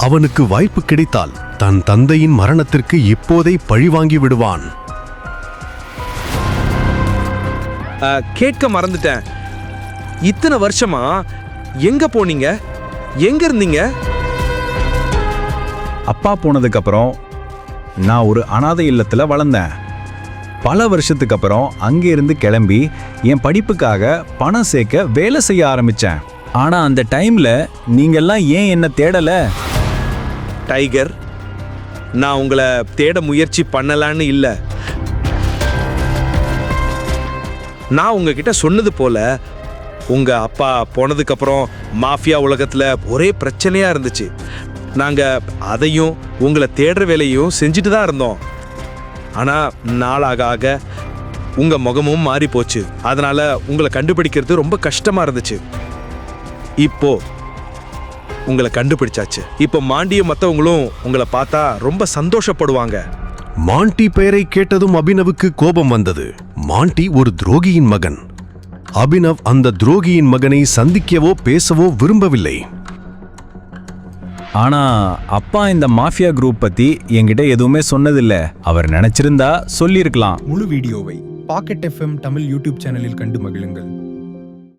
அவனுக்கு வாய்ப்பு கிடைத்தால் தன் தந்தையின் மரணத்திற்கு இப்போதே பழிவாங்கி விடுவான். கேட்க மறந்துட்டேன். இத்தனை வருஷமா எங்க போனீங்க? எங்க இருந்தீங்க? அப்பா போனதுக்கு அப்புறம் நான் ஒரு அனாதை இல்லத்துல வளர்ந்தேன். பல வருஷத்துக்கு அப்புறம் அங்கே இருந்து கிளம்பி என் படிப்புக்காக பணம் சேர்க்க வேலை செய்ய ஆரம்பிச்சேன். ஆனா அந்த டைம்ல நீங்கெல்லாம் ஏன் என்ன தேடல? டைகர், நான் உங்களை தேட முயற்சி பண்ணலான்னு இல்லை. நான் உங்ககிட்ட சொன்னது போல உங்க அப்பா போனதுக்கு அப்புறம் மாஃபியா உலகத்துல ஒரே பிரச்சனையா இருந்துச்சு. நாங்க அதையும் உங்களை தேடுற வேலையும் செஞ்சுட்டு தான் இருந்தோம். ஆனா நாளாக ஆக உங்க முகமும் மாறி போச்சு. அதனால உங்களை கண்டுபிடிக்கிறது ரொம்ப கஷ்டமா இருந்துச்சு. இப்போ உங்களை கண்டுபிடிச்சாச்சு. இப்போ மாண்டியும் மற்றவங்களும் உங்களை பார்த்தா ரொம்ப சந்தோஷப்படுவாங்க. மாண்டி பெயரை கேட்டதும் அபினவுக்கு கோபம் வந்தது. மாண்டி ஒரு துரோகியின் மகன். அபினவ் அந்த துரோகியின் மகனை சந்திக்கவோ பேசவோ விரும்பவில்லை. ஆனா அப்பா இந்த மாஃபியா குரூப் பத்தி என்கிட்ட எதுவுமே சொன்னதில்ல. அவர் நினைச்சிருந்தா சொல்லியிருக்கலாம். முழு வீடியோவை பாக்கெட் FM தமிழ் யூடியூப் சேனலில் கண்டு மகிழுங்கள்.